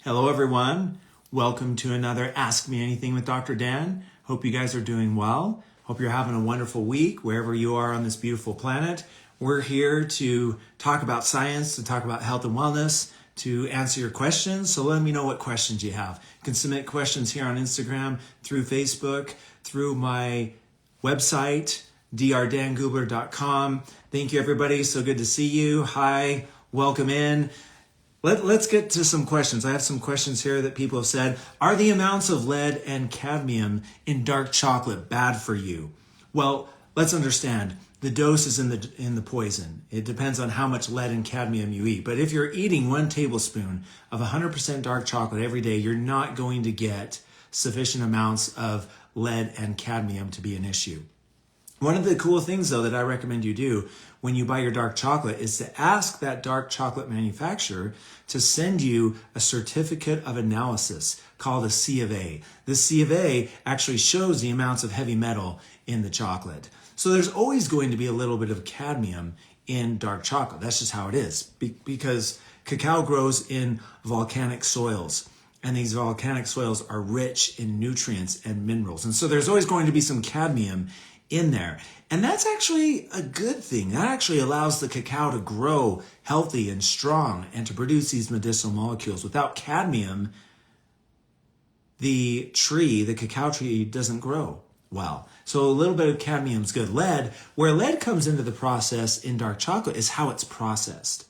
Hello, everyone. Welcome to another Ask Me Anything with Dr. Dan. Hope you guys are doing well. Hope you're having a wonderful week wherever you are on this beautiful planet. We're here to talk about science, to talk about health and wellness, to answer your questions. So let me know what questions you have. You can submit questions here on Instagram, through Facebook, through my website, drdangubler.com. Thank you, everybody. So good to see you. Hi, welcome in. Let's get to some questions. I have some questions here that people have said. Are the amounts of lead and cadmium in dark chocolate bad for you? Well, let's understand. The dose is in the poison. It depends on how much lead and cadmium you eat. But if you're eating 1 tablespoon of 100% dark chocolate every day, you're not going to get sufficient amounts of lead and cadmium to be an issue. One of the cool things, though, that I recommend you do when you buy your dark chocolate is to ask that dark chocolate manufacturer to send you a certificate of analysis called a C of A. This C of A actually shows the amounts of heavy metal in the chocolate. So there's always going to be a little bit of cadmium in dark chocolate. That's just how it is because cacao grows in volcanic soils. And these volcanic soils are rich in nutrients and minerals. And so there's always going to be some cadmium in there. And that's actually a good thing. That actually allows the cacao to grow healthy and strong and to produce these medicinal molecules. Without cadmium, the cacao tree doesn't grow well. So a little bit of cadmium is good. Lead, where lead comes into the process in dark chocolate is how it's processed.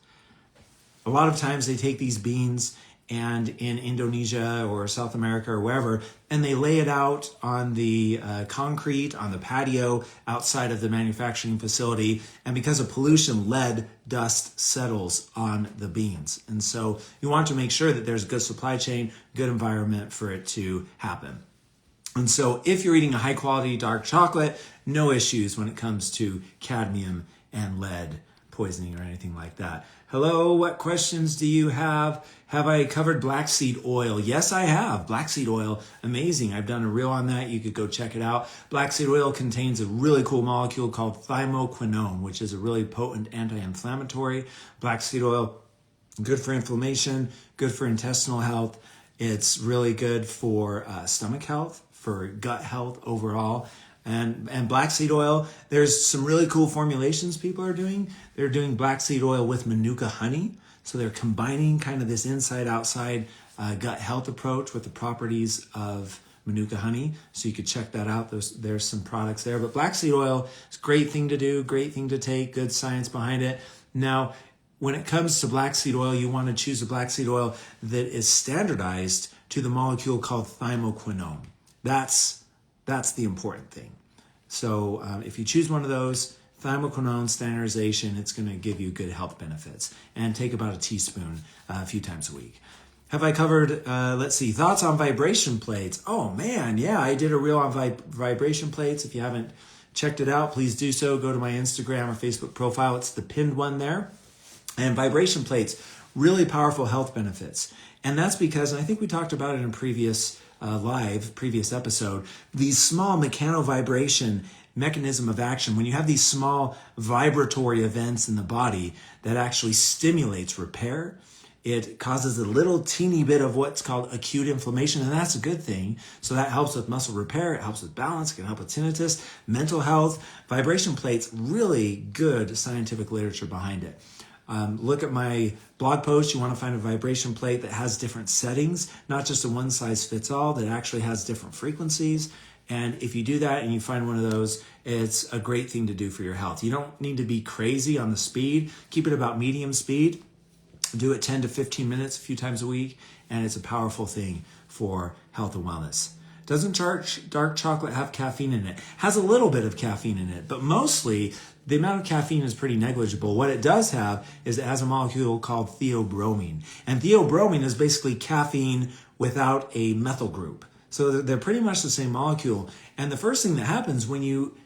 A lot of times they take these beans and in Indonesia or South America or wherever, and they lay it out on the concrete, on the patio outside of the manufacturing facility. And because of pollution, lead dust settles on the beans. And so you want to make sure that there's a good supply chain, good environment for it to happen. And so if you're eating a high quality dark chocolate, no issues when it comes to cadmium and lead poisoning or anything like that. Hello, what questions do you have? Have I covered black seed oil? Yes, I have. Black seed oil, amazing. I've done a reel on that. You could go check it out. Black seed oil contains a really cool molecule called thymoquinone, which is a really potent anti-inflammatory. Black seed oil, good for inflammation, good for intestinal health. It's really good for stomach health, for gut health overall. And black seed oil, there's some really cool formulations people are doing. They're doing black seed oil with Manuka honey. So they're combining kind of this inside-outside gut health approach with the properties of Manuka honey. So you could check that out. There's some products there. But black seed oil is a great thing to do, great thing to take, good science behind it. Now, when it comes to black seed oil, you want to choose a black seed oil that is standardized to the molecule called thymoquinone. That's the important thing. So if you choose one of those, thymoquinone standardization, it's going to give you good health benefits. And take about a teaspoon a few times a week. Have I covered, thoughts on vibration plates? Oh man, yeah, I did a reel on vibration plates. If you haven't checked it out, please do so. Go to my Instagram or Facebook profile. It's the pinned one there. And vibration plates, really powerful health benefits. And that's because, and I think we talked about it in previous episode, these small mechanovibration mechanism of action, when you have these small vibratory events in the body that actually stimulates repair, it causes a little teeny bit of what's called acute inflammation, and that's a good thing. So that helps with muscle repair, it helps with balance, it can help with tinnitus, mental health. Vibration plates, really good scientific literature behind it. Look at my blog post. You want to find a vibration plate that has different settings, not just a one-size-fits-all, that actually has different frequencies. And if you do that and you find one of those, it's a great thing to do for your health. You don't need to be crazy on the speed. Keep it about medium speed. Do it 10 to 15 minutes a few times a week, and it's a powerful thing for health and wellness. Doesn't dark chocolate have caffeine in it? Has a little bit of caffeine in it, but mostly the amount of caffeine is pretty negligible. What it does have is it has a molecule called theobromine. And theobromine is basically caffeine without a methyl group. So they're pretty much the same molecule. And the first thing that happens when you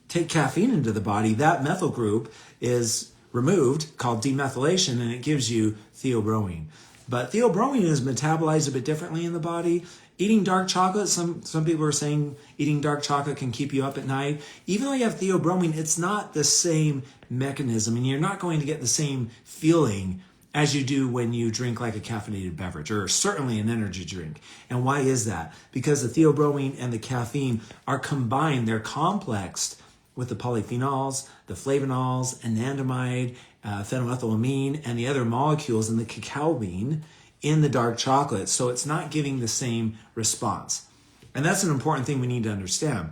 take caffeine into the body, that methyl group is removed, called demethylation, and it gives you theobromine. But theobromine is metabolized a bit differently in the body. Eating dark chocolate, some people are saying eating dark chocolate can keep you up at night. Even though you have theobromine, it's not the same mechanism, and you're not going to get the same feeling as you do when you drink like a caffeinated beverage or certainly an energy drink. And why is that? Because the theobromine and the caffeine are combined, they're complexed with the polyphenols, the flavonols, anandamide, phenylethylamine, and the other molecules in the cacao bean in the dark chocolate. So it's not giving the same response. And that's an important thing we need to understand.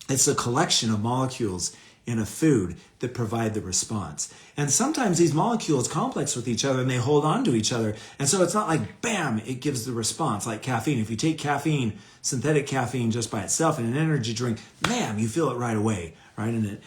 It's a collection of molecules in a food that provide the response. And sometimes these molecules complex with each other and they hold on to each other. And so it's not like, bam, it gives the response like caffeine. If you take caffeine, synthetic caffeine just by itself in an energy drink, man, you feel it right away, right? And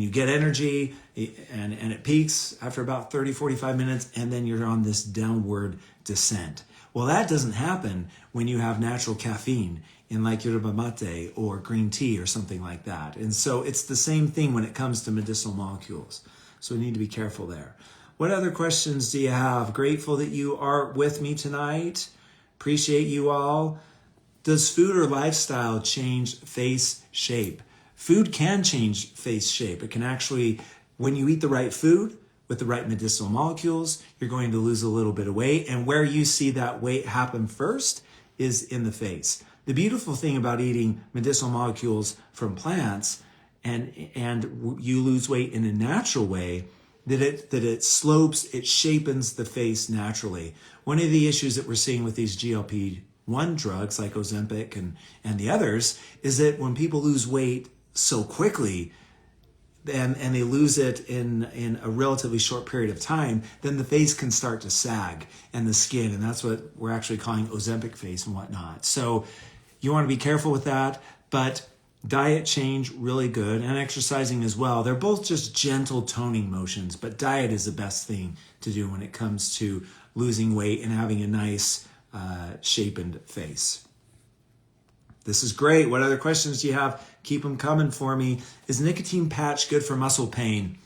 you get energy and it peaks after about 30, 45 minutes, and then you're on this downward descent. Well, that doesn't happen when you have natural caffeine in like yerba mate or green tea or something like that. And so it's the same thing when it comes to medicinal molecules. So we need to be careful there. What other questions do you have? Grateful that you are with me tonight. Appreciate you all. Does food or lifestyle change face shape? Food can change face shape. It can actually, when you eat the right food with the right medicinal molecules, you're going to lose a little bit of weight. And where you see that weight happen first is in the face. The beautiful thing about eating medicinal molecules from plants and you lose weight in a natural way, that it slopes, it shapens the face naturally. One of the issues that we're seeing with these GLP-1 drugs like Ozempic and the others is that when people lose weight so quickly and they lose it in a relatively short period of time, then the face can start to sag and the skin, and that's what we're actually calling Ozempic face and whatnot. So you want to be careful with that, but diet change, really good, and exercising as well. They're both just gentle toning motions, but diet is the best thing to do when it comes to losing weight and having a nice shapened face. This is great. What other questions do you have? Keep them coming for me. Is nicotine patch good for muscle pain?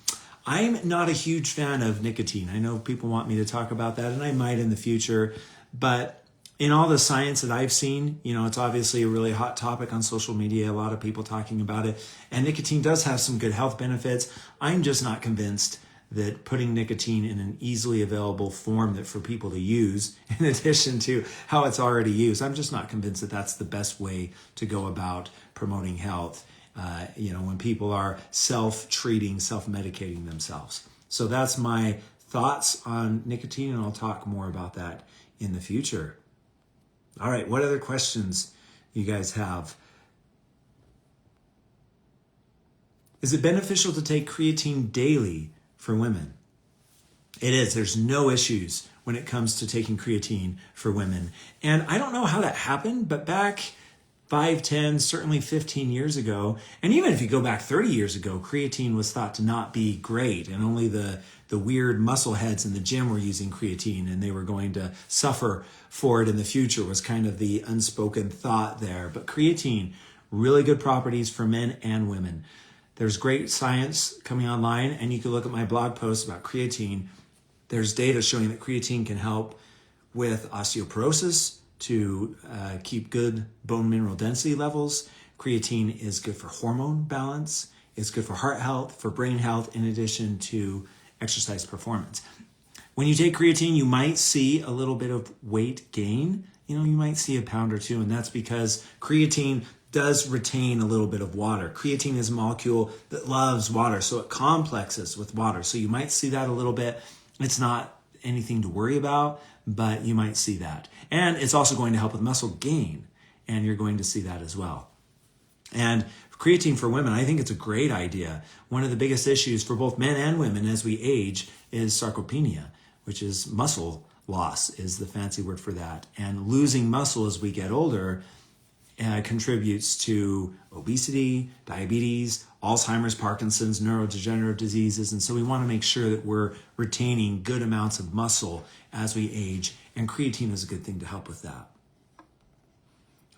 I'm not a huge fan of nicotine. I know people want me to talk about that, and I might in the future, but in all the science that I've seen, it's obviously a really hot topic on social media, a lot of people talking about it, and nicotine does have some good health benefits. I'm just not convinced that putting nicotine in an easily available form that for people to use, in addition to how it's already used, I'm just not convinced that that's the best way to go about promoting health, when people are self-treating, self-medicating themselves. So that's my thoughts on nicotine, and I'll talk more about that in the future. All right, what other questions you guys have? Is it beneficial to take creatine daily for women? It is. There's no issues when it comes to taking creatine for women. And I don't know how that happened, but back 5, 10, certainly 15 years ago, and even if you go back 30 years ago, creatine was thought to not be great, and only the weird muscle heads in the gym were using creatine, and they were going to suffer for it in the future, was kind of the unspoken thought there. But creatine, really good properties for men and women. There's great science coming online, and you can look at my blog post about creatine. There's data showing that creatine can help with osteoporosis, to keep good bone mineral density levels. Creatine is good for hormone balance. It's good for heart health, for brain health, in addition to exercise performance. When you take creatine, you might see a little bit of weight gain. You might see a pound or two, and that's because creatine does retain a little bit of water. Creatine is a molecule that loves water, so it complexes with water. So you might see that a little bit. It's not anything to worry about, but you might see that. And it's also going to help with muscle gain, and you're going to see that as well. And creatine for women, I think it's a great idea. One of the biggest issues for both men and women as we age is sarcopenia, which is muscle loss, is the fancy word for that. And losing muscle as we get older contributes to obesity, diabetes, Alzheimer's, Parkinson's, neurodegenerative diseases. And so we want to make sure that we're retaining good amounts of muscle as we age, and creatine is a good thing to help with that.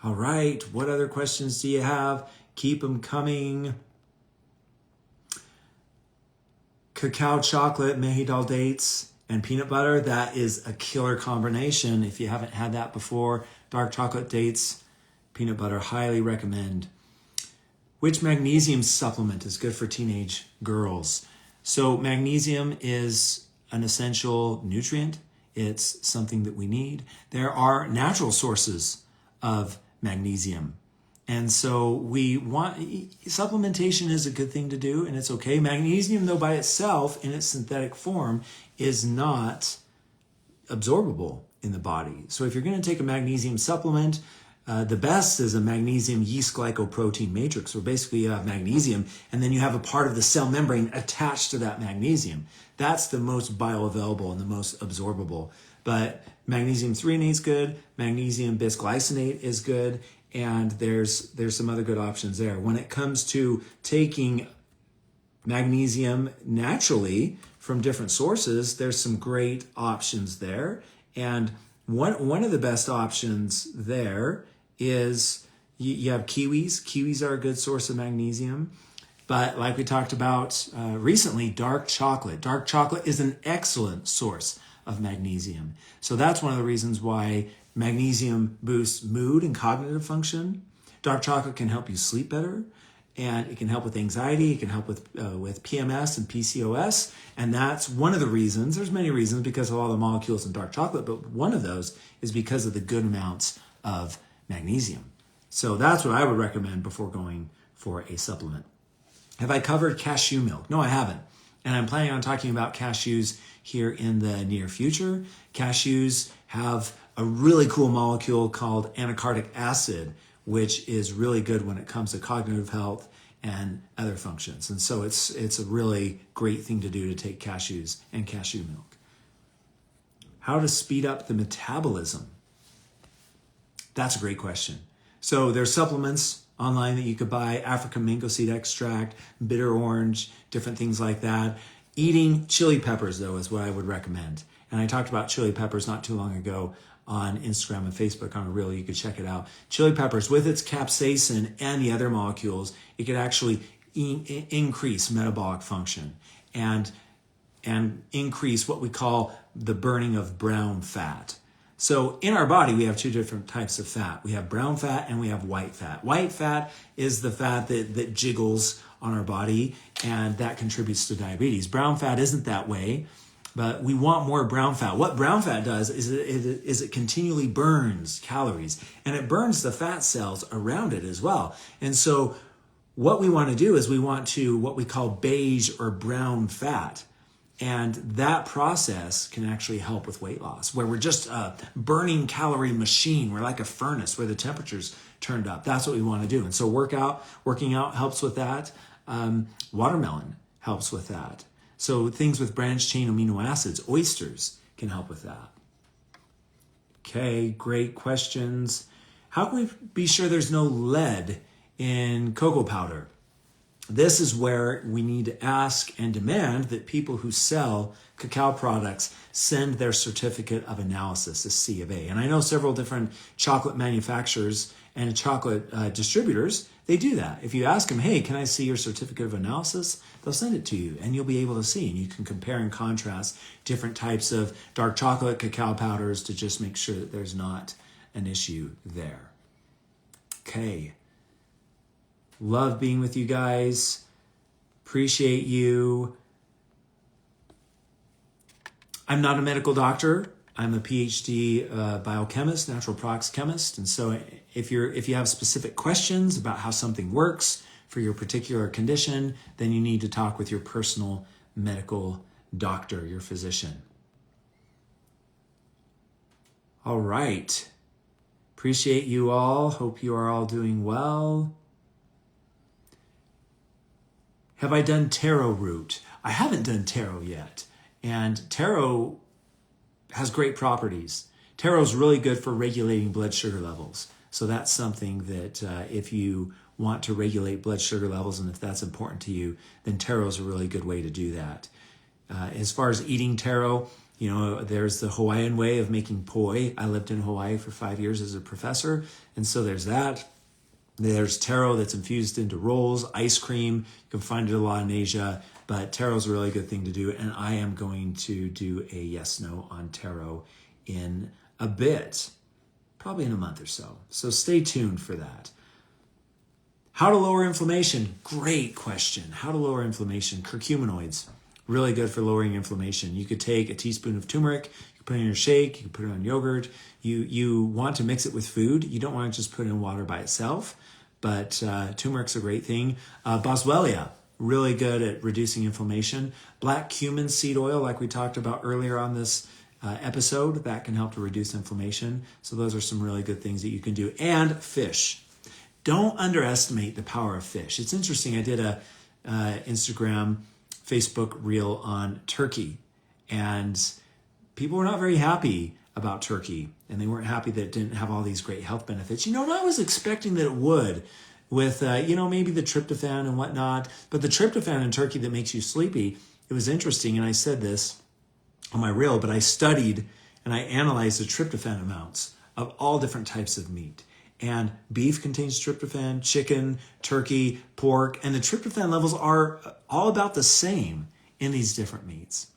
All right, what other questions do you have? Keep them coming. Cacao chocolate, mahidol dates, and peanut butter, that is a killer combination. If you haven't had that before, dark chocolate dates, peanut butter, highly recommend. Which magnesium supplement is good for teenage girls? So magnesium is an essential nutrient. It's something that we need. There are natural sources of magnesium. And so supplementation is a good thing to do, and it's okay. Magnesium, though, by itself in its synthetic form is not absorbable in the body. So if you're going to take a magnesium supplement, the best is a magnesium yeast glycoprotein matrix, where basically you have magnesium and then you have a part of the cell membrane attached to that magnesium. That's the most bioavailable and the most absorbable. But magnesium threonate is good, magnesium bisglycinate is good, and there's some other good options there. When it comes to taking magnesium naturally from different sources, there's some great options there. And one of the best options there is you have kiwis. Kiwis are a good source of magnesium. But like we talked about recently, dark chocolate. Dark chocolate is an excellent source of magnesium. So that's one of the reasons why magnesium boosts mood and cognitive function. Dark chocolate can help you sleep better, and it can help with anxiety. It can help with PMS and PCOS. And that's one of the reasons. There's many reasons because of all the molecules in dark chocolate, but one of those is because of the good amounts of magnesium. So that's what I would recommend before going for a supplement. Have I covered cashew milk? No, I haven't. And I'm planning on talking about cashews here in the near future. Cashews have a really cool molecule called anacardic acid, which is really good when it comes to cognitive health and other functions. And so it's a really great thing to do to take cashews and cashew milk. How to speed up the metabolism? That's a great question. So there's supplements online that you could buy, African mango seed extract, bitter orange, different things like that. Eating chili peppers, though, is what I would recommend. And I talked about chili peppers not too long ago on Instagram and Facebook on a reel. You could check it out. Chili peppers, with its capsaicin and the other molecules, it could actually increase metabolic function and increase what we call the burning of brown fat. So in our body, we have two different types of fat. We have brown fat and we have white fat. White fat is the fat that jiggles on our body, and that contributes to diabetes. Brown fat isn't that way, but we want more brown fat. What brown fat does is it continually burns calories, and it burns the fat cells around it as well. And so what we want to do is we want to what we call beige or brown fat. And that process can actually help with weight loss, where we're just a burning calorie machine. We're like a furnace where the temperature's turned up. That's what we want to do. And so working out helps with that. Watermelon helps with that. So things with branched chain amino acids, oysters can help with that. Okay, great questions. How can we be sure there's no lead in cocoa powder? This is where we need to ask and demand that people who sell cacao products send their certificate of analysis, a C of A. And I know several different chocolate manufacturers and chocolate distributors, they do that. If you ask them, hey, can I see your certificate of analysis? They'll send it to you, and you'll be able to see. And you can compare and contrast different types of dark chocolate cacao powders to just make sure that there's not an issue there. Okay. Love being with you guys. Appreciate you. I'm not a medical doctor. I'm a PhD biochemist, natural products chemist. And so if you have specific questions about how something works for your particular condition, then you need to talk with your personal medical doctor, your physician. All right. Appreciate you all. Hope you are all doing well. Have I done taro root? I haven't done taro yet. And taro has great properties. Taro is really good for regulating blood sugar levels. So that's something that if you want to regulate blood sugar levels, and if that's important to you, then taro is a really good way to do that. As far as eating taro, there's the Hawaiian way of making poi. I lived in Hawaii for 5 years as a professor, and so there's that. There's taro that's infused into rolls, ice cream. You can find it a lot in Asia, but taro is a really good thing to do. And I am going to do a yes/no on taro in a bit, probably in a month or so. So stay tuned for that. How to lower inflammation? Great question. How to lower inflammation? Curcuminoids Really good for lowering inflammation. You could take a teaspoon of turmeric, you can put it in your shake, you can put it on yogurt. You want to mix it with food. You don't want to just put it in water by itself, but turmeric's a great thing. Boswellia, really good at reducing inflammation. Black cumin seed oil, like we talked about earlier on this episode, that can help to reduce inflammation. So those are some really good things that you can do. And fish. Don't underestimate the power of fish. It's interesting. I did a Instagram, Facebook reel on turkey, and people were not very happy about turkey, and they weren't happy that it didn't have all these great health benefits. And I was expecting that it would, with maybe the tryptophan and whatnot, but the tryptophan in turkey that makes you sleepy. It was interesting, and I said this on my reel, but I studied and I analyzed the tryptophan amounts of all different types of meat. And beef contains tryptophan, chicken, turkey, pork, and the tryptophan levels are all about the same in these different meats.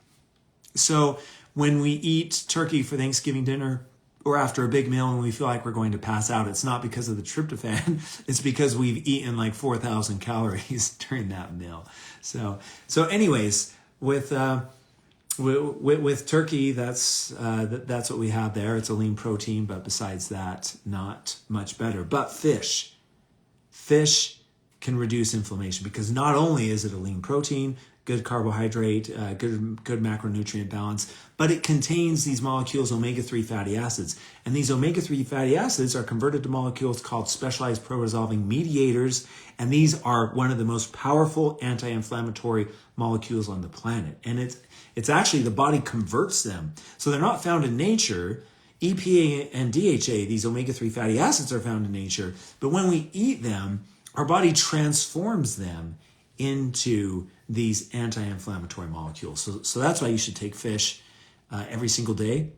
So when we eat turkey for Thanksgiving dinner or after a big meal and we feel like we're going to pass out, it's not because of the tryptophan, it's because we've eaten like 4,000 calories during that meal. So anyways, with turkey, that's what we have there. It's a lean protein, but besides that, not much better. But fish can reduce inflammation because not only is it a lean protein, good carbohydrate, good macronutrient balance, but it contains these molecules, omega-3 fatty acids. And these omega-3 fatty acids are converted to molecules called specialized pro-resolving mediators. And these are one of the most powerful anti-inflammatory molecules on the planet. And it's actually the body converts them. So they're not found in nature. EPA and DHA, these omega-3 fatty acids, are found in nature. But when we eat them, our body transforms them into these anti-inflammatory molecules. So that's why you should take fish every single day,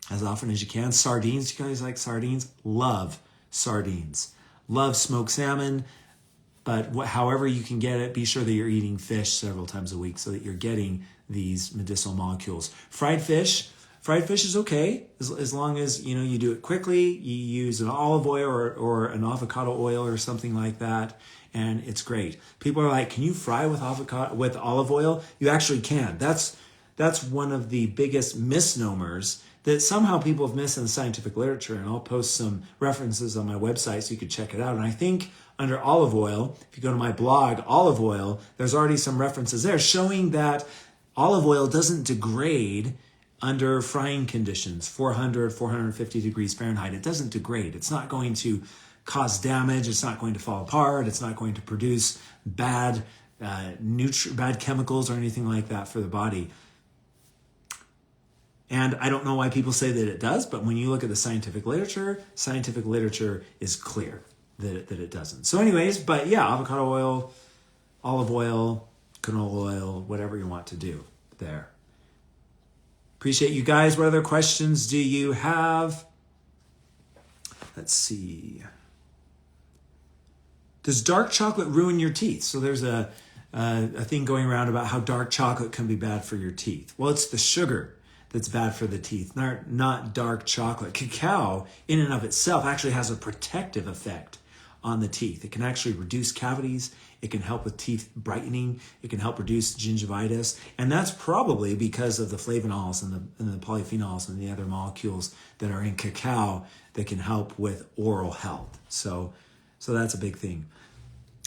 as often as you can. Sardines, you guys like sardines? Love sardines. Love smoked salmon, but however you can get it, be sure that you're eating fish several times a week so that you're getting these medicinal molecules. Fried fish is okay as long as you do it quickly. You use an olive oil or an avocado oil or something like that, and it's great. People are like, "Can you fry with olive oil?" You actually can. That's one of the biggest misnomers that somehow people have missed in the scientific literature, and I'll post some references on my website so you could check it out. And I think under olive oil, if you go to my blog, olive oil, there's already some references there showing that olive oil doesn't degrade under frying conditions, 400, 450 degrees Fahrenheit. It doesn't degrade. It's not going to cause damage. It's not going to fall apart. It's not going to produce bad chemicals or anything like that for the body. And I don't know why people say that it does, but when you look at the scientific literature is clear that it doesn't. So anyways, but yeah, avocado oil, olive oil, canola oil, whatever you want to do there. Appreciate you guys. What other questions do you have? Let's see. Does dark chocolate ruin your teeth? So there's a thing going around about how dark chocolate can be bad for your teeth. Well, it's the sugar that's bad for the teeth, not dark chocolate. Cacao, in and of itself, actually has a protective effect on the teeth. It can actually reduce cavities. It can help with teeth brightening. It can help reduce gingivitis. And that's probably because of the flavonols and the polyphenols and the other molecules that are in cacao that can help with oral health. So that's a big thing.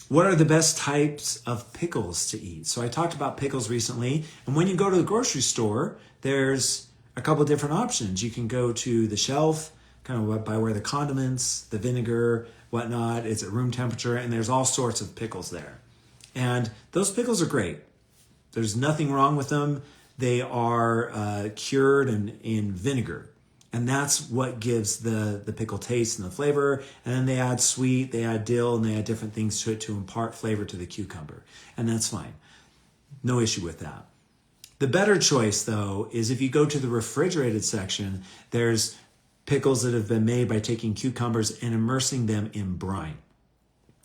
What are the best types of pickles to eat? So I talked about pickles recently. And when you go to the grocery store, there's a couple different options. You can go to the shelf, kind of by where the condiments, the vinegar, whatnot, it's at room temperature, and there's all sorts of pickles there. And those pickles are great. There's nothing wrong with them. They are cured in vinegar. And that's what gives the pickle taste and the flavor. And then they add sweet, they add dill, and they add different things to it to impart flavor to the cucumber. And that's fine. No issue with that. The better choice, though, is if you go to the refrigerated section, there's pickles that have been made by taking cucumbers and immersing them in brine.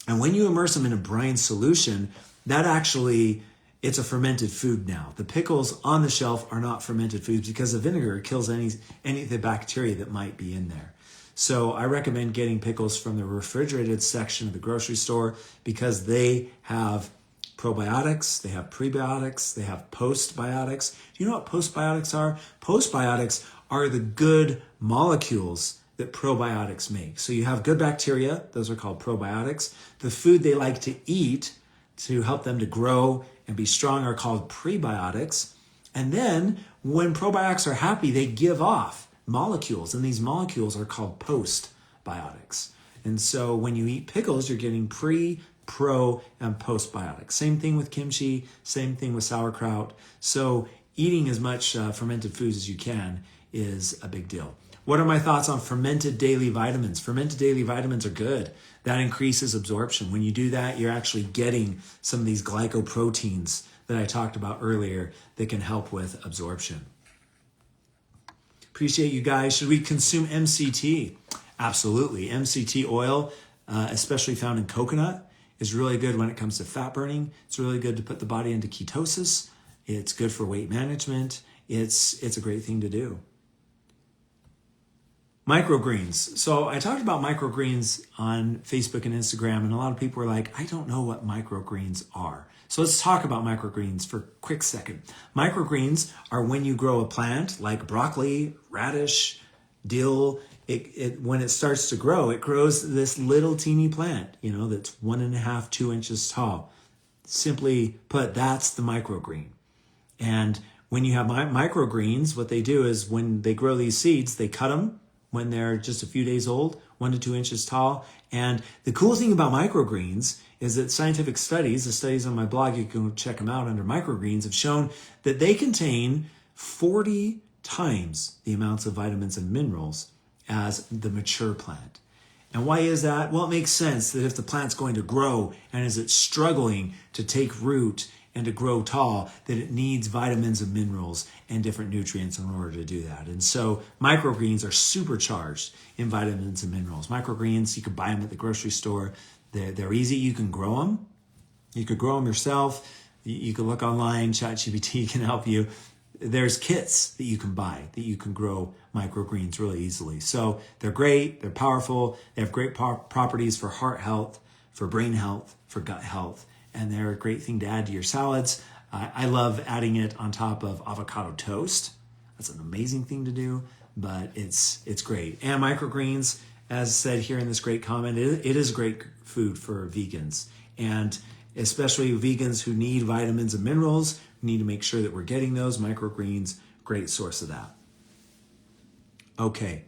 And when you immerse them in a brine solution, that actually, it's a fermented food now. The pickles on the shelf are not fermented foods because the vinegar kills any of the bacteria that might be in there. So I recommend getting pickles from the refrigerated section of the grocery store because they have probiotics, they have prebiotics, they have postbiotics. Do you know what postbiotics are? Postbiotics are the good molecules that probiotics make. So you have good bacteria, those are called probiotics. The food they like to eat to help them to grow and be strong are called prebiotics. And then when probiotics are happy, they give off molecules, and these molecules are called postbiotics. And so when you eat pickles, you're getting pre, pro, and postbiotics. Same thing with kimchi, same thing with sauerkraut. So eating as much fermented foods as you can is a big deal. What are my thoughts on fermented daily vitamins? Fermented daily vitamins are good. That increases absorption. When you do that, you're actually getting some of these glycoproteins that I talked about earlier that can help with absorption. Appreciate you guys. Should we consume MCT? Absolutely. MCT oil, especially found in coconut, is really good when it comes to fat burning. It's really good to put the body into ketosis. It's good for weight management. It's a great thing to do. Microgreens. So I talked about microgreens on Facebook and Instagram, and a lot of people were like, I don't know what microgreens are. So let's talk about microgreens for a quick second. Microgreens are when you grow a plant like broccoli, radish, dill. When it starts to grow, it grows this little teeny plant, that's 1.5, 2 inches tall. Simply put, that's the microgreen. And when you have microgreens, what they do is when they grow these seeds, they cut them when they're just a few days old, 1 to 2 inches tall. And the cool thing about microgreens is that scientific studies, the studies on my blog, you can check them out under microgreens, have shown that they contain 40 times the amounts of vitamins and minerals as the mature plant. And why is that? Well, it makes sense that if the plant's going to grow and as it's struggling to take root and to grow tall, that it needs vitamins and minerals and different nutrients in order to do that. And so microgreens are supercharged in vitamins and minerals. Microgreens, you can buy them at the grocery store. They're easy. You can grow them. You could grow them yourself. You can look online. ChatGPT can help you. There's kits that you can buy that you can grow microgreens really easily. So they're great. They're powerful. They have great properties for heart health, for brain health, for gut health. And they're a great thing to add to your salads. I love adding it on top of avocado toast. That's an amazing thing to do, but it's great. And microgreens, as said here in this great comment, it is great food for vegans. And especially vegans who need vitamins and minerals, we need to make sure that we're getting those. Microgreens, great source of that. Okay.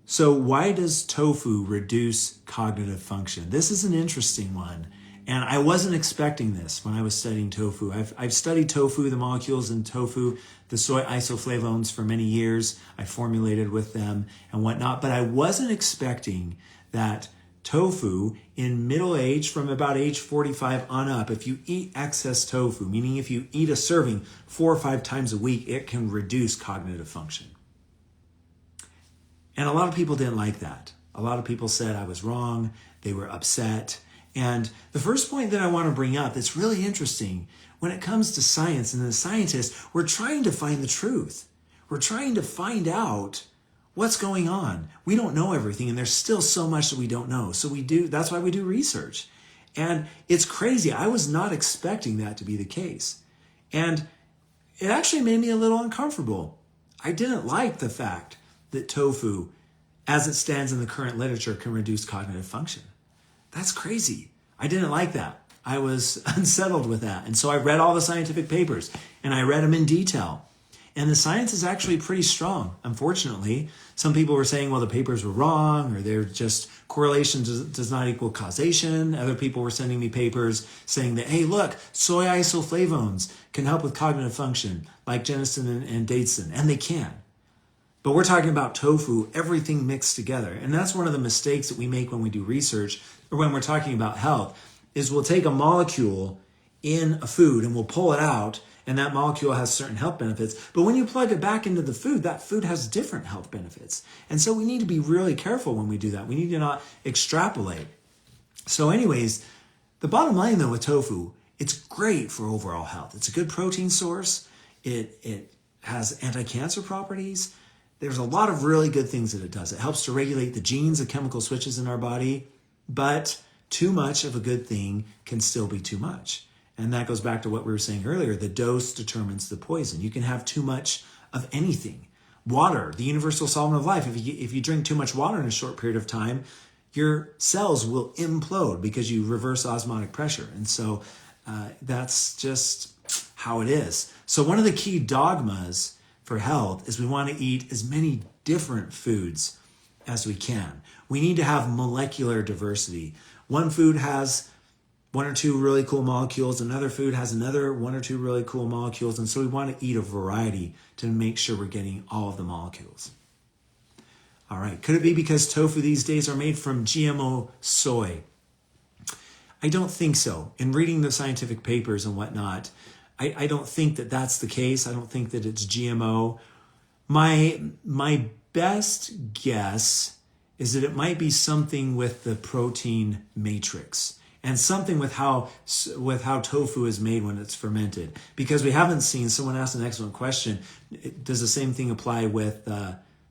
So why does tofu reduce cognitive function? This is an interesting one. And I wasn't expecting this when I was studying tofu. I've studied tofu, the molecules in tofu, the soy isoflavones for many years. I formulated with them and whatnot, but I wasn't expecting that tofu in middle age, from about age 45 on up, if you eat excess tofu, meaning if you eat a serving 4 or 5 times a week, it can reduce cognitive function. And a lot of people didn't like that. A lot of people said I was wrong. They were upset. And the first point that I want to bring up that's really interesting, when it comes to science and the scientists, we're trying to find the truth. We're trying to find out what's going on. We don't know everything, and there's still so much that we don't know. So that's why we do research. And it's crazy. I was not expecting that to be the case. And it actually made me a little uncomfortable. I didn't like the fact that tofu, as it stands in the current literature, can reduce cognitive function. That's crazy. I didn't like that. I was unsettled with that. And so I read all the scientific papers, and I read them in detail. And the science is actually pretty strong. Unfortunately, some people were saying, well, the papers were wrong, or they're just correlation does not equal causation. Other people were sending me papers saying that, hey, look, soy isoflavones can help with cognitive function, like genistein and datesin, and they can. But we're talking about tofu, everything mixed together. And that's one of the mistakes that we make when we do research, or when we're talking about health, is we'll take a molecule in a food and we'll pull it out, and that molecule has certain health benefits. But when you plug it back into the food, that food has different health benefits. And so we need to be really careful when we do that. We need to not extrapolate. So anyways, the bottom line though with tofu, it's great for overall health. It's a good protein source. It has anti-cancer properties. There's a lot of really good things that it does. It helps to regulate the genes, the chemical switches in our body. But Too much of a good thing can still be too much. And that goes back to what we were saying earlier. The dose determines the poison. You can have too much of anything. Water, the universal solvent of life. If you drink too much water in a short period of time, your cells will implode because you reverse osmotic pressure. And so that's just how it is. So one of the key dogmas for health is we want to eat as many different foods as we can. We need to have molecular diversity. One food has one or two really cool molecules. Another food has another one or two really cool molecules. And so we want to eat a variety to make sure we're getting all of the molecules. All right. Could it be because tofu these days are made from GMO soy? I don't think so. In reading the scientific papers and whatnot, I don't think that that's the case. I don't think that it's GMO. My best guess is that it might be something with the protein matrix and something with how tofu is made when it's fermented. Because we haven't seen, someone asked an excellent question, does the same thing apply with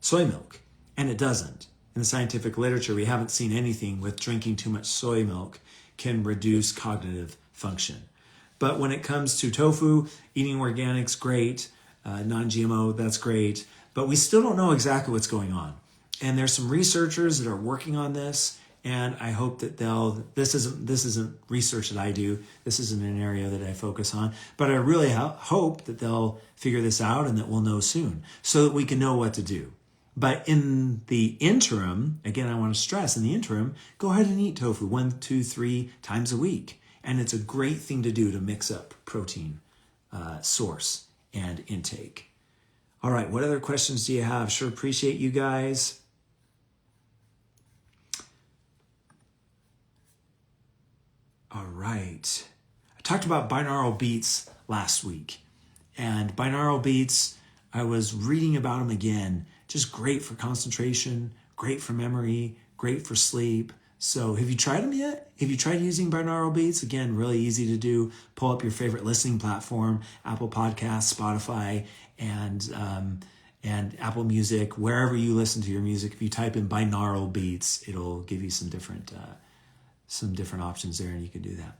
soy milk? And it doesn't. In the scientific literature, we haven't seen anything with drinking too much soy milk can reduce cognitive function. But when it comes to tofu, eating organics, great. Non-GMO, that's great. But we still don't know exactly what's going on. And there's some researchers that are working on this, and I hope that this isn't research that I do. This isn't an area that I focus on. But I really hope that they'll figure this out and that we'll know soon so that we can know what to do. But in the interim, again, I want to stress, in the interim, go ahead and eat tofu 1, 2, 3 times a week. And it's a great thing to do to mix up protein source and intake. All right, what other questions do you have? Sure appreciate you guys. All right. I talked about binaural beats last week. And binaural beats, I was reading about them again. Just great for concentration, great for memory, great for sleep. So have you tried them yet? Have you tried using binaural beats? Again, really easy to do. Pull up your favorite listening platform, Apple Podcasts, Spotify, and Apple Music, wherever you listen to your music. If you type in binaural beats, it'll give you some different options there, and you can do that.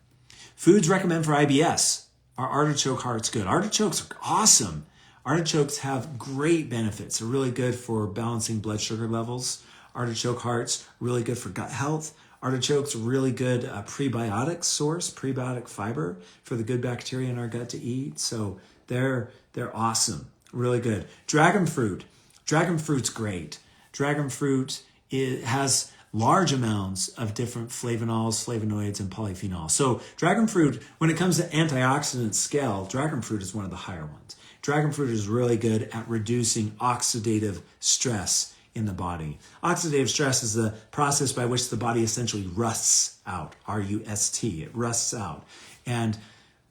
Foods recommend for IBS. Are artichoke hearts good? Artichokes are awesome. Artichokes have great benefits. They're really good for balancing blood sugar levels. Artichoke hearts, really good for gut health. Artichokes, really good prebiotic source, prebiotic fiber for the good bacteria in our gut to eat. So they're awesome, really good. Dragon fruit's great. Dragon fruit, it has large amounts of different flavonols, flavonoids, and polyphenols. So dragon fruit, when it comes to antioxidant scale, dragon fruit is one of the higher ones. Dragon fruit is really good at reducing oxidative stress in the body. Oxidative stress is the process by which the body essentially rusts out, R-U-S-T, it rusts out. And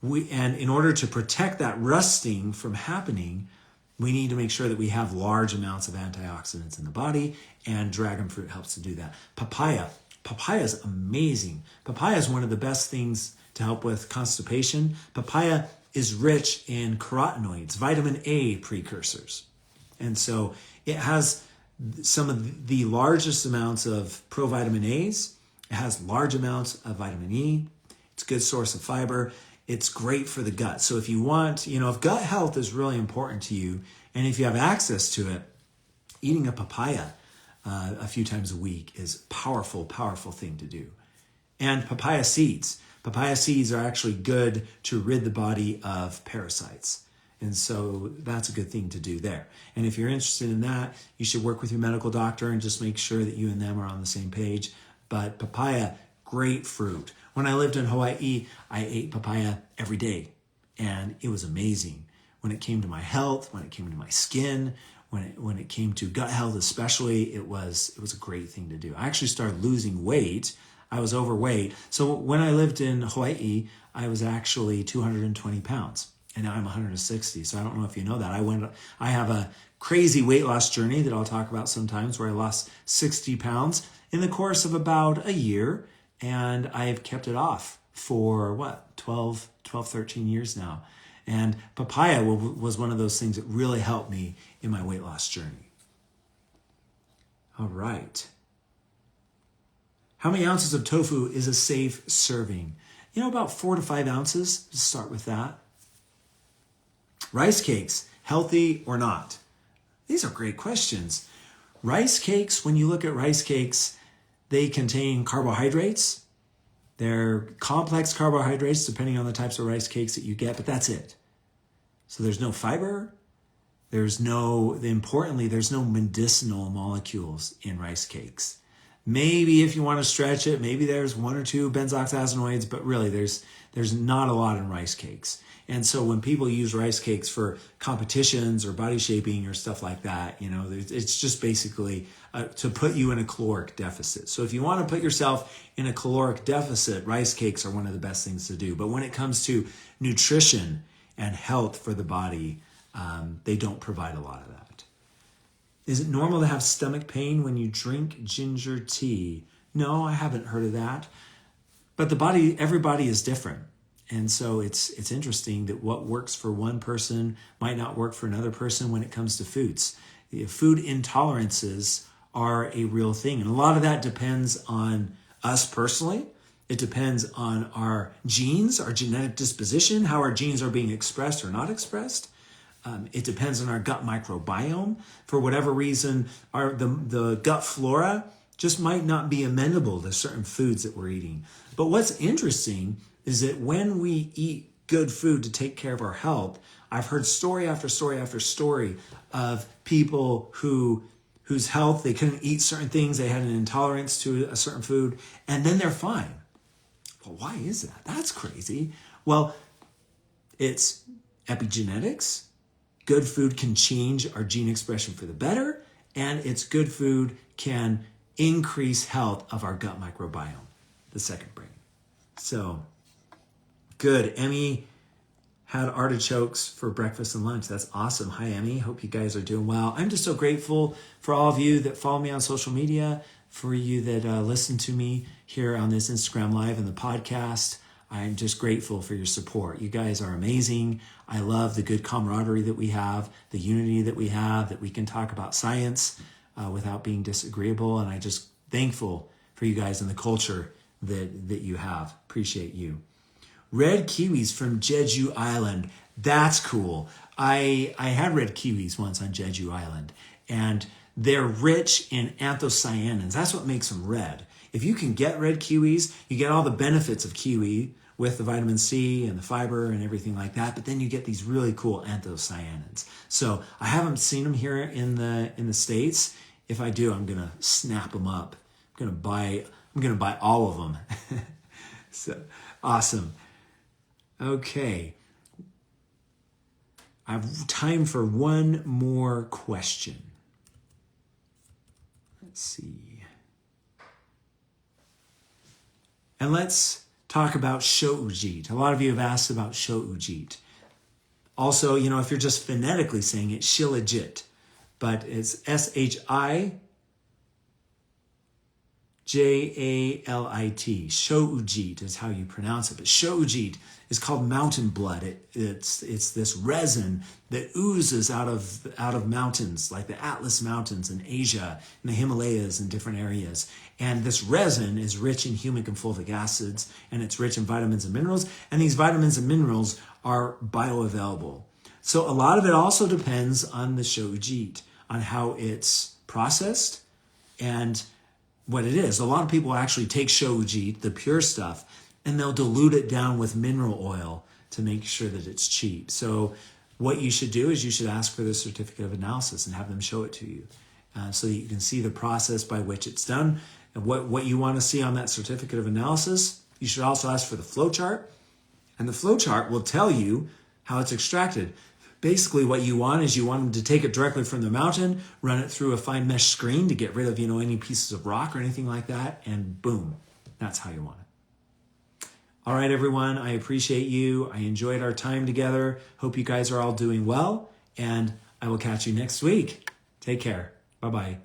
in order to protect that rusting from happening, we need to make sure that we have large amounts of antioxidants in the body, and dragon fruit helps to do that. Papaya is amazing. Papaya is one of the best things to help with constipation. Papaya is rich in carotenoids, vitamin A precursors. And so it has some of the largest amounts of provitamin A's. It has large amounts of vitamin E. It's a good source of fiber. It's great for the gut. So if you want, if gut health is really important to you, and if you have access to it, eating a papaya a few times a week is a powerful, powerful thing to do. And papaya seeds. Papaya seeds are actually good to rid the body of parasites. And so that's a good thing to do there. And if you're interested in that, you should work with your medical doctor and just make sure that you and them are on the same page. But papaya, great fruit. When I lived in Hawaii, I ate papaya every day. And it was amazing. When it came to my health, when it came to my skin, when it came to gut health especially, it was a great thing to do. I actually started losing weight. I was overweight. So when I lived in Hawaii, I was actually 220 pounds. And now I'm 160. So I don't know if you know that. I have a crazy weight loss journey that I'll talk about sometimes where I lost 60 pounds in the course of about a year. And I've kept it off for 12, 13 years now. And papaya was one of those things that really helped me in my weight loss journey. All right. How many ounces of tofu is a safe serving? About 4 to 5 ounces. Let's start with that. Rice cakes, healthy or not? These are great questions. Rice cakes, when you look at rice cakes, they contain carbohydrates. They're complex carbohydrates depending on the types of rice cakes that you get, but that's it. So there's no fiber. Importantly, there's no medicinal molecules in rice cakes. Maybe if you want to stretch it, maybe there's 1 or 2 benzoxazanoids, but really there's not a lot in rice cakes. And so when people use rice cakes for competitions or body shaping or stuff like that, it's just basically to put you in a caloric deficit. So if you want to put yourself in a caloric deficit, rice cakes are one of the best things to do. But when it comes to nutrition and health for the body, they don't provide a lot of that. Is it normal to have stomach pain when you drink ginger tea? No, I haven't heard of that. But everybody is different. And so it's interesting that what works for one person might not work for another person when it comes to foods. Food intolerances are a real thing. And a lot of that depends on us personally. It depends on our genes, our genetic disposition, how our genes are being expressed or not expressed. It depends on our gut microbiome. For whatever reason, the gut flora just might not be amenable to certain foods that we're eating. But what's interesting is that when we eat good food to take care of our health, I've heard story after story after story of people whose health, they couldn't eat certain things, they had an intolerance to a certain food, and then they're fine. Well, why is that? That's crazy. Well, it's epigenetics. Good food can change our gene expression for the better, and it's good food can increase health of our gut microbiome, the second brain. So, good. Emmy had artichokes for breakfast and lunch. That's awesome. Hi, Emmy. Hope you guys are doing well. I'm just so grateful for all of you that follow me on social media, for you that listen to me here on this Instagram Live and the podcast. I'm just grateful for your support. You guys are amazing. I love the good camaraderie that we have, the unity that we have, that we can talk about science without being disagreeable. And I'm just thankful for you guys and the culture that you have. Appreciate you. Red kiwis from Jeju Island. That's cool. I had red kiwis once on Jeju Island, and they're rich in anthocyanins. That's what makes them red. If you can get red kiwis, you get all the benefits of kiwi with the vitamin C and the fiber and everything like that, but then you get these really cool anthocyanins. So I haven't seen them here in the States. If I do, I'm gonna snap them up. I'm gonna buy all of them. So awesome. Okay. I have time for one more question. Let's see. And let's talk about shoujit. A lot of you have asked about shoujit. Also, if you're just phonetically saying it, shilajit, but it's Shijalit, shoujit is how you pronounce it. But shoujit is called mountain blood. It's this resin that oozes out of mountains, like the Atlas Mountains in Asia, and the Himalayas in different areas. And this resin is rich in humic and fulvic acids, and it's rich in vitamins and minerals. And these vitamins and minerals are bioavailable. So a lot of it also depends on the shoujit, on how it's processed and what it is. A lot of people actually take shoujit, the pure stuff, and they'll dilute it down with mineral oil to make sure that it's cheap. So what you should do is you should ask for the certificate of analysis and have them show it to you so that you can see the process by which it's done. And what you want to see on that certificate of analysis, you should also ask for the flow chart. And the flow chart will tell you how it's extracted. Basically, what you want is you want them to take it directly from the mountain, run it through a fine mesh screen to get rid of, any pieces of rock or anything like that, and boom, that's how you want it. All right, everyone, I appreciate you. I enjoyed our time together. Hope you guys are all doing well, and I will catch you next week. Take care. Bye-bye.